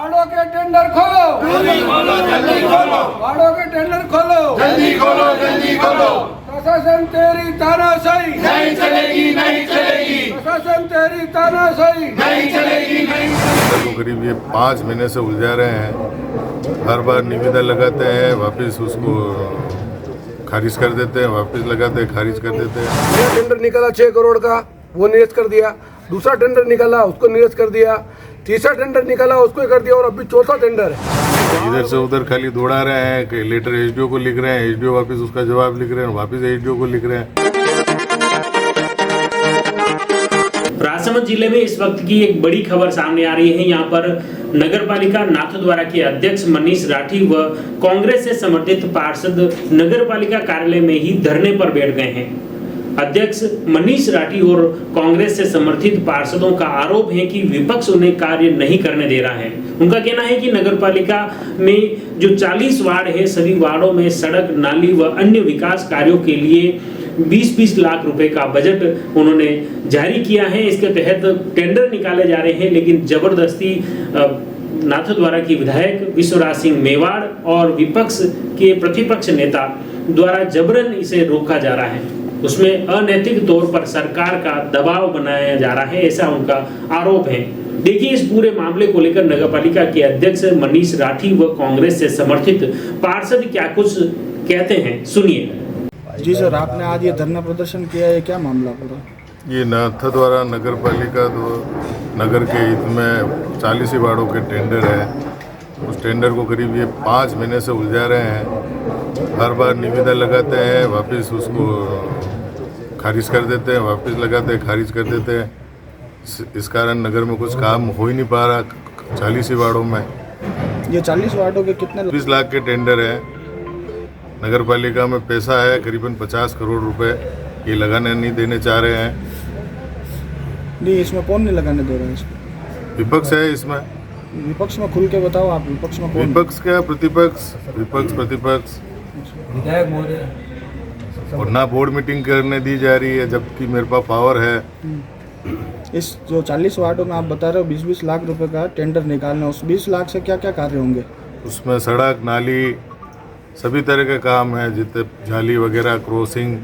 वार्डों के टेंडर खोलो, जल्दी खोलो, जल्दी खोलो, वार्डों के टेंडर खोलो, जल्दी खोलो, जल्दी खोलो। प्रशासन तेरी तानाशाही नहीं चलेगी, नहीं चलेगी, प्रशासन तेरी तानाशाही नहीं चलेगी, नहीं चलेगी। तो करीब ये 5 महीने से उलझा रहे हैं। हर बार निवेदन लगाते हैं, वापस उसको खारिज कर देते हैं, वापस लगाते हैं, खारिज कर देते हैं। नया टेंडर निकाला 6 करोड़ का, वो निरस्त कर दिया। दूसरा टेंडर निकाला, उसको निरस्त कर दिया। तीसरा टेंडर निकाला, उसको कर दिया। और अभी चौथा टेंडर है। इधर से उधर खाली दौड़ा रहे हैं कि लेटर एसडीओ को लिख रहे हैं, एसडीओ वापस उसका जवाब लिख रहे हैं, वापस एसडीओ को लिख रहे हैं। राजसमंद जिले में इस वक्त की एक बड़ी खबर सामने आ रही है। यहाँ पर नगरपालिका नाथद्वारा के अध्यक्ष मनीष राठी व कांग्रेस से समर्थित पार्षद नगरपालिका कार्यालय में ही धरने पर बैठ गए हैं। अध्यक्ष मनीष राठी और कांग्रेस से समर्थित पार्षदों का आरोप है कि विपक्ष उन्हें कार्य नहीं करने दे रहा है। उनका कहना है कि नगरपालिका में जो 40 वार्ड है, सभी वार्डों में सड़क, नाली व अन्य विकास कार्यों के लिए 20-20 लाख रुपए का बजट उन्होंने जारी किया है। इसके तहत टेंडर निकाले जा रहे हैं, लेकिन जबरदस्ती नाथद्वारा की विधायक विश्वराज सिंह मेवाड़ और विपक्ष के प्रतिपक्ष नेता द्वारा जबरन इसे रोका जा रहा है। उसमें अनैतिक तौर पर सरकार का दबाव बनाया जा रहा है, ऐसा उनका आरोप है। देखिए, इस पूरे मामले को लेकर नगरपालिका के अध्यक्ष मनीष राठी व कांग्रेस से समर्थित पार्षद क्या कुछ कहते हैं, सुनिए। जी सर, आपने आज ये धरना प्रदर्शन किया है, क्या मामला पूरा? ये नाथद्वारा नगर पालिका नगर के हित में 40 वार्डों के टेंडर है। उस टेंडर को करीब ये 5 महीने से उलझा रहे हैं। हर बार निवेदन लगाते हैं, वापस उसको खारिज कर देते हैं, वापस लगाते हैं, खारिज कर देते हैं। इस कारण नगर में कुछ काम हो ही नहीं पा रहा 40 वार्डों में। ये 40 वार्डों के कितने 20 लाख के टेंडर है। नगर पालिका में पैसा है करीबन 50 करोड़ रुपए, ये लगाने नहीं देने चाह रहे हैं। नहीं, इसमें कौन नहीं लगाने दे रहा है इसको? विपक्ष है इसमें। विपक्ष में खुल के बताओ, आप विपक्ष में कौन? विपक्ष क्या, प्रतिपक्ष, विपक्ष प्रतिपक्ष। विधायक महोदय और ना बोर्ड मीटिंग करने दी जा रही है, जबकि मेरे पास पावर है। इस जो 40 वार्डों में आप बता रहे हो 20-20 लाख रुपए का टेंडर निकालना, उस 20 लाख से क्या क्या कार्य होंगे? उसमें सड़क, नाली, सभी तरह के काम है, जितने जाली वगैरह, क्रॉसिंग।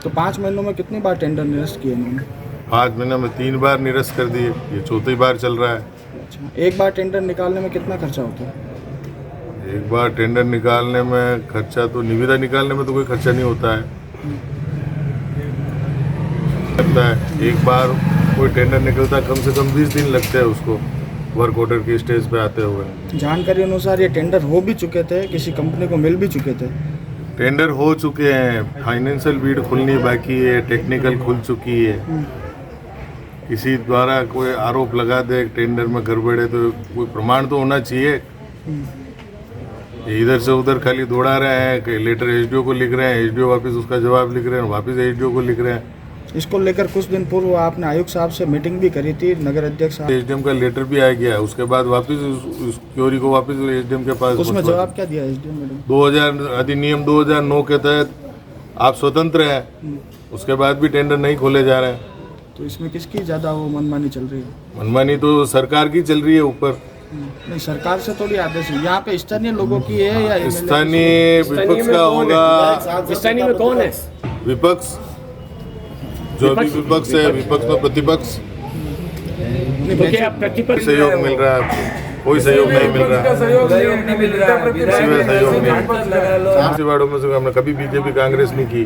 तो 5 महीनों में कितनी बार टेंडर निरस्त किए इन्होंने? 5 महीने में 3 बार निरस्त कर दिए, ये चौथी बार चल रहा है। अच्छा, एक बार टेंडर निकालने में कितना खर्चा होता है? एक बार टेंडर निकालने में खर्चा, तो निविदा निकालने में तो कोई खर्चा नहीं होता है। लगता है एक बार कोई टेंडर निकलता है, कम से कम 20 दिन लगते हैं उसको वर्क ऑर्डर की स्टेज पे आते हुए। जानकारी अनुसार ये टेंडर हो भी चुके थे, किसी कंपनी को मिल भी चुके थे। टेंडर हो चुके हैं, फाइनेंशियल बीड खुलनी बाकी है, टेक्निकल खुल चुकी है। किसी द्वारा कोई आरोप लगा दे टेंडर में गड़बड़ है तो कोई प्रमाण तो होना चाहिए। इधर से उधर खाली दौड़ा रहे हैं कि लेटर एसडीओ को लिख रहे हैं, एसडीओ वापस उसका जवाब लिख रहे हैं, वापस एसडीओ को लिख रहे हैं। इसको लेकर कुछ दिन पूर्व आपने आयुक्त साहब से मीटिंग भी करी थी, नगर अध्यक्ष साहब। एसडीएम का लेटर भी आ गया, उसके बाद वापस उस क्योरी को वापस एसडीएम के पास। उसमें जवाब क्या दिया एसडीएम मैडम? 2000 अधिनियम 2009 के तहत आप स्वतंत्र हैं, उसके बाद भी टेंडर नहीं खोले जा रहे हैं। तो इसमें किसकी ज़्यादा वो मनमानी चल रही है? मनमानी तो सरकार की चल रही है ऊपर। नहीं, सरकार से थोड़ी आदेश है। यहाँ पे स्थानीय लोगों की है या स्थानीय विपक्ष का होगा? स्थानीय में कौन है? विपक्ष, जो भी विपक्ष है, विपक्ष में प्रतिपक्ष। तो क्या प्रतिपक्ष सहयोग मिल रहा है आपको? कोई सहयोग नहीं मिल रहा है। सहयोग नहीं मिल रहा है। सहयोग नहीं। वार्डों में से हमने कभी बीजेपी कांग्रेस नहीं की।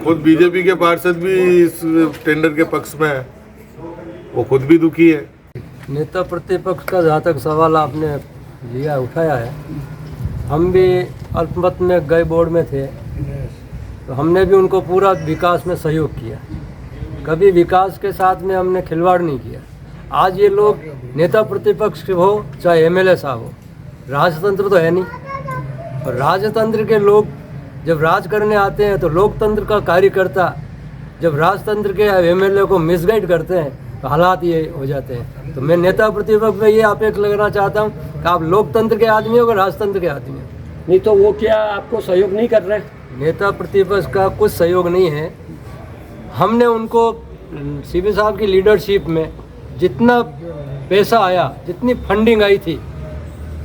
खुद बीजेपी के पार्षद भी इस टेंडर के पक्ष में है, वो खुद भी दुखी है। नेता प्रतिपक्ष का जहाँ तक सवाल आपने लिया उठाया है, हम भी अल्पमत में गए बोर्ड में थे, तो हमने भी उनको पूरा विकास में सहयोग किया। कभी विकास के साथ में हमने खिलवाड़ नहीं किया। आज ये लोग नेता प्रतिपक्ष हो चाहे एमएलए साहब हो, राजतंत्र तो है नहीं। और राजतंत्र के लोग जब राज करने आते हैं तो लोकतंत्र का कार्यकर्ता जब राजतंत्र के एमएलए को मिसगाइड करते हैं तो हालात ये हो जाते हैं। तो मैं नेता प्रतिपक्ष में ये अपेक्षा लगाना चाहता हूँ कि आप लोकतंत्र के आदमी हो, राजतंत्र के आदमी हो। नहीं तो वो क्या आपको सहयोग नहीं कर रहे? नेता प्रतिपक्ष का कुछ सहयोग नहीं है। हमने उनको सीबी साहब की लीडरशिप में जितना पैसा आया, जितनी फंडिंग आई थी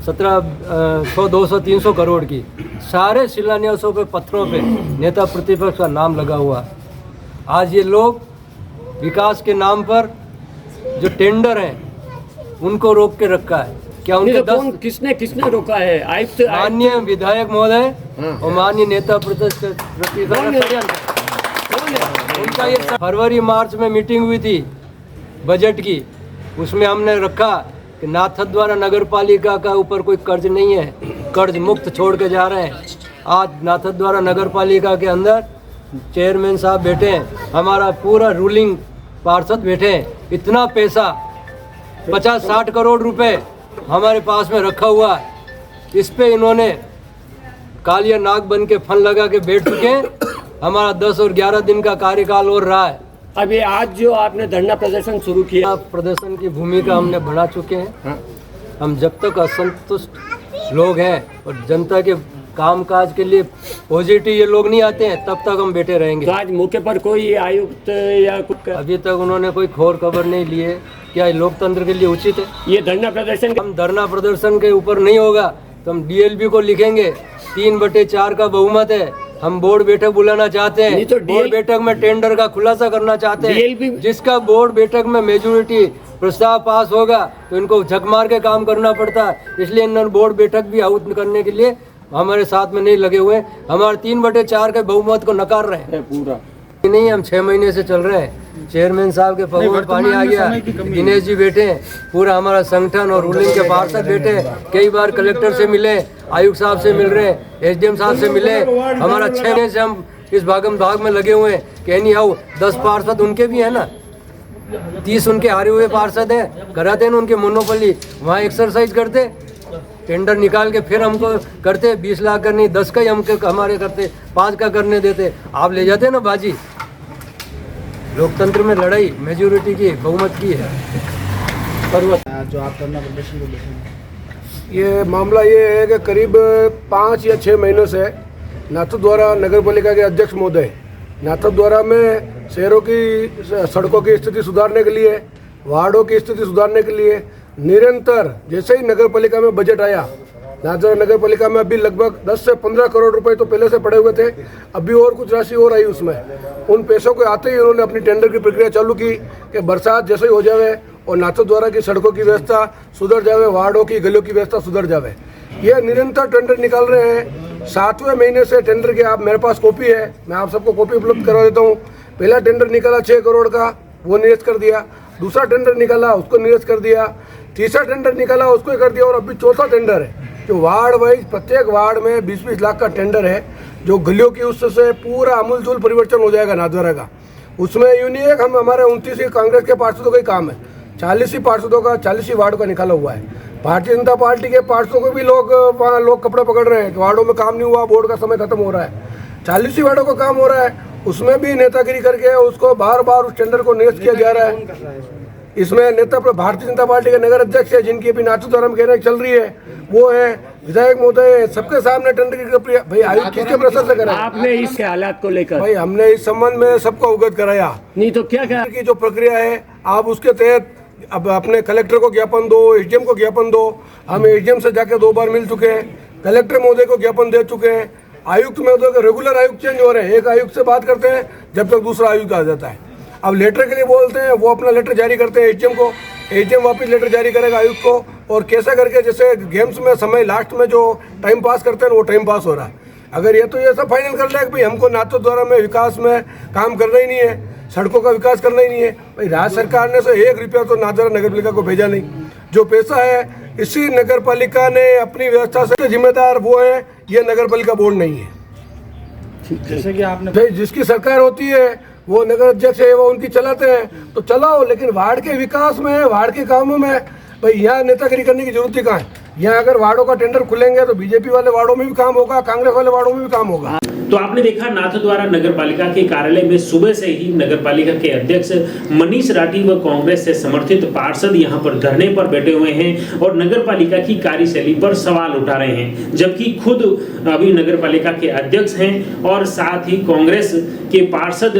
100, 200, 300 करोड़ की, सारे शिलान्यासों पे, पत्थरों पे नेता प्रतिपक्ष का नाम लगा हुआ। आज ये लोग विकास के नाम पर जो टेंडर हैं उनको रोक के रखा है। क्या उनके किसने रोका है? आयुक्त माननीय विधायक महोदय और माननीय नेता प्रतिपक्ष उनका ये फरवरी मार्च में मीटिंग हुई थी बजट की, उसमें हमने रखा कि नाथद्वारा नगर पालिका का ऊपर कोई कर्ज नहीं है, कर्ज मुक्त छोड़ के जा रहे हैं। आज नाथद्वारा नगर पालिका के अंदर चेयरमैन साहब बैठे हैं, हमारा पूरा रूलिंग पार्षद बैठे हैं, इतना पैसा 50-60 करोड़ रुपए हमारे पास में रखा हुआ है। इस पे इन्होंने कालिया नाग बन के फन लगा के बैठ चुके हैं। हमारा 10 और 11 दिन का कार्यकाल और रहा है। अभी आज जो आपने धरना प्रदर्शन शुरू किया, प्रदर्शन की भूमिका हमने बढ़ा चुके हैं। हम जब तक असंतुष्ट लोग हैं और जनता के कामकाज के लिए पॉजिटिव ये लोग नहीं आते हैं, तब तक हम बैठे रहेंगे। तो आज मौके पर कोई आयुक्त या कुछ अभी तक उन्होंने कोई खोर खबर नहीं ली है। क्या ये लोकतंत्र के लिए उचित है? ये धरना प्रदर्शन हम धरना प्रदर्शन के ऊपर नहीं होगा तो हम डीएलबी को लिखेंगे। 3/4 का बहुमत है। हम बोर्ड बैठक बुलाना चाहते हैं। नहीं तो बोर्ड बैठक में टेंडर का खुलासा करना चाहते हैं। DLB जिसका बोर्ड बैठक में मेजोरिटी प्रस्ताव पास होगा तो इनको झक मार के काम करना पड़ता है। इसलिए इन बोर्ड बैठक भी आउट करने के लिए हमारे साथ में नहीं लगे हुए। हमारे 3/4 के बहुमत को नकार रहे हैं पूरा नहीं। हम 6 महीने से चल रहे हैं। चेयरमैन साहब के पगों में पानी आ गया। दिनेश जी बैठे हैं, पूरा हमारा संगठन और रूलिंग के पार्षद बैठे हैं। कई बार कलेक्टर से मिले, आयुक्त साहब से मिल रहे हैं, एसडीएम साहब से मिले। हमारा 6 महीने से हम इस भागम भाग में लगे हुए हैं कि एनी हाउ 10 पार्षद उनके भी है ना, 30 उनके हारे हुए पार्षद हैं। कराते हैं उनके मोनोपोली, वहाँ एक्सरसाइज करते, टेंडर निकाल के फिर हमको करते। 20 लाख का नहीं 10 का ही हमको हमारे करते, 5 का करने देते। आप ले जाते ना बाजी। लोकतंत्र में लड़ाई मेजोरिटी की, बहुमत की है। जो आप धरना प्रदर्शन को देखें, ये मामला ये है कि करीब 5 या 6 महीनों से नाथद्वारा नगर पालिका के अध्यक्ष महोदय नाथद्वारा में शहरों की सड़कों की स्थिति सुधारने के लिए, वार्डों की स्थिति सुधारने के लिए निरंतर, जैसे ही नगर पालिका में बजट आया, नाथद्वारा नगर पालिका में अभी लगभग 10 से 15 करोड़ रुपए तो पहले से पड़े हुए थे, अभी और कुछ राशि और आई उसमें। उन पैसों के आते ही उन्होंने अपनी टेंडर की प्रक्रिया चालू की कि बरसात जैसे ही हो जावे और नाथद्वारा की सड़कों की व्यवस्था सुधर जावे, वार्डों की गलियों की व्यवस्था सुधर जावे। ये निरंतर टेंडर निकाल रहे हैं। 7वें महीने से टेंडर की आप मेरे पास कॉपी है, मैं आप सबको कॉपी उपलब्ध करवा देता हूँ। पहला टेंडर निकाला 6 करोड़ का, वो निरस्त कर दिया। दूसरा टेंडर निकाला, उसको निरस्त कर दिया। तीसरा टेंडर निकाला, उसको कर दिया। और अभी चौथा टेंडर है जो वार्ड वाइज, प्रत्येक वार्ड में 20-20 लाख का टेंडर है, जो गलियों की उससे पूरा अमूलचूल परिवर्तन हो जाएगा नाथद्वारा का। उसमें यूँ नहीं है, हम हमारे 29 ही कांग्रेस के पार्षदों का ही काम है, 40 ही पार्षदों का, 40 ही वार्ड का निकाला हुआ है। भारतीय जनता पार्टी के पार्षदों को भी लोग कपड़े पकड़ रहे हैं कि वार्डों में काम नहीं हुआ, बोर्ड का समय खत्म हो रहा है। 40 ही वार्डों का काम हो रहा है, उसमें भी नेतागिरी करके उसको बार बार उस टेंडर को निरस्त किया जा रहा है। इसमें नेता भारतीय जनता पार्टी के नगर अध्यक्ष है, जिनकी अभी नाथद्वारा में कहने चल रही है, वो है विधायक महोदय। सबके सामने टेंडर की प्रक्रिया, भाई आयुक्त किसके प्रेशर से करा? आपने इसके हालात को लेकर भाई हमने इस संबंध में सबको अवगत कराया। नहीं तो क्या की जो प्रक्रिया है, आप उसके तहत अब अपने कलेक्टर को ज्ञापन दो, एसडीएम को ज्ञापन दो। हम एसडीएम से जाके 2 बार मिल चुके हैं, कलेक्टर महोदय को ज्ञापन दे चुके हैं। आयुक्त महोदय के रेगुलर आयुक्त चेंज हो रहे हैं, एक आयुक्त से बात करते हैं जब तक दूसरा आयुक्त आ जाता है। अब लेटर के लिए बोलते हैं, वो अपना लेटर जारी करते हैं एसडीएम को, एसडीएम वापस लेटर जारी करेगा आयुक्त को। और कैसे करके जैसे गेम्स में समय लास्ट में जो टाइम पास करते हैं वो टाइम पास हो रहा है। अगर ये तो ये सब फाइनल कर ले कि भाई हमको नाथद्वारा में विकास में काम करना ही नहीं है, सड़कों का विकास करना ही नहीं है, भाई राज्य सरकार ने 1 रुपया तो नाथद्वारा नगर पालिका को भेजा नहीं। जो पैसा है इसी नगर पालिका ने अपनी व्यवस्था से जिम्मेदार वो है, ये नगर पालिका बोर्ड नहीं है। जैसे कि आपने जिसकी सरकार होती है वो नगर अध्यक्ष है, वो उनकी चलाते हैं तो चलाओ, लेकिन वार्ड के विकास में, वार्ड के कामों में भाई यहाँ नेतागिरी करने की जरूरत ही कहाँ है? यहाँ अगर वार्डों का टेंडर खुलेंगे तो बीजेपी वाले वार्डों में भी काम होगा, कांग्रेस वाले वार्डों में भी काम होगा। तो आपने देखा नाथद्वारा नगर पालिका के कार्यालय में सुबह से ही नगर पालिका के अध्यक्ष मनीष राठी व कांग्रेस से समर्थित पार्षद यहां पर धरने पर बैठे हुए हैं और नगर पालिका की कार्यशैली पर सवाल उठा रहे हैं, जबकि खुद अभी नगर पालिका के अध्यक्ष हैं और साथ ही कांग्रेस के पार्षद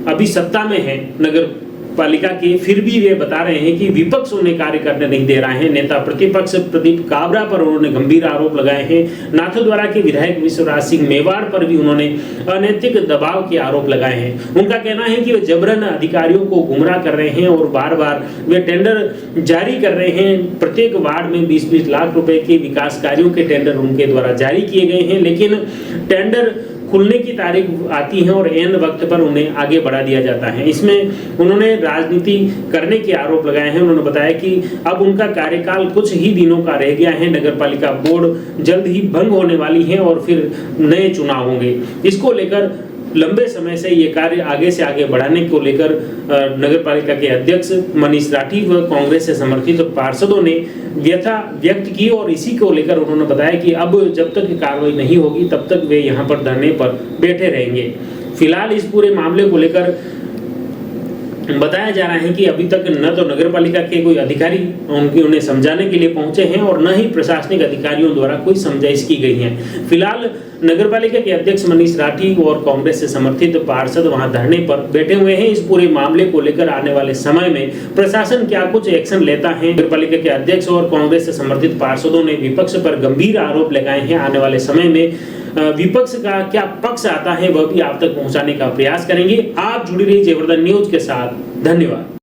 अभी सत्ता में हैं नगर पालिका के, फिर भी वे बता रहे हैं कि विपक्ष उन्हें कार्य करने नहीं दे रहे हैं। नेता प्रतिपक्ष प्रदीप काबरा पर उन्होंने गंभीर आरोप लगाए हैं। नाथद्वारा के विधायक विश्वराज सिंह मेवाड़ पर भी उन्होंने अनैतिक दबाव के आरोप लगाए हैं। उनका कहना है कि वे जबरन अधिकारियों को गुमराह कर रहे हैं और बार बार वे टेंडर जारी कर रहे हैं। प्रत्येक वार्ड में 20-20 लाख रुपए के विकास कार्यों के टेंडर उनके द्वारा जारी किए गए हैं, लेकिन टेंडर खुलने की तारीख आती है और एन वक्त पर उन्हें आगे बढ़ा दिया जाता है। इसमें उन्होंने राजनीति करने के आरोप लगाए हैं। उन्होंने बताया कि अब उनका कार्यकाल कुछ ही दिनों का रह गया है। नगर पालिका बोर्ड जल्द ही भंग होने वाली है और फिर नए चुनाव होंगे। इसको लेकर लंबे समय से ये कार्य आगे से आगे बढ़ाने को लेकर नगर पालिका के अध्यक्ष मनीष राठी व कांग्रेस से समर्थित पार्षदों ने व्यथा व्यक्त की और इसी को लेकर उन्होंने बताया कि अब जब तक कार्रवाई नहीं होगी तब तक वे यहाँ पर धरने पर बैठे रहेंगे। फिलहाल इस पूरे मामले को लेकर बताया जा रहा है कि अभी तक न तो नगर पालिका के कोई अधिकारी उन्हें समझाने के लिए पहुंचे हैं और न ही प्रशासनिक अधिकारियों द्वारा कोई समझाइश की गई है। फिलहाल नगर पालिका के अध्यक्ष मनीष राठी और कांग्रेस से समर्थित पार्षद वहां धरने पर बैठे हुए हैं। इस पूरे मामले को लेकर आने वाले समय में प्रशासन क्या कुछ एक्शन लेता है। नगर पालिका के अध्यक्ष और कांग्रेस से समर्थित पार्षदों ने विपक्ष पर गंभीर आरोप लगाए हैं। आने वाले समय में विपक्ष का क्या पक्ष आता है वह भी आप तक पहुंचाने का प्रयास करेंगे। आप जुड़ी रही जयवर्धन न्यूज के साथ। धन्यवाद।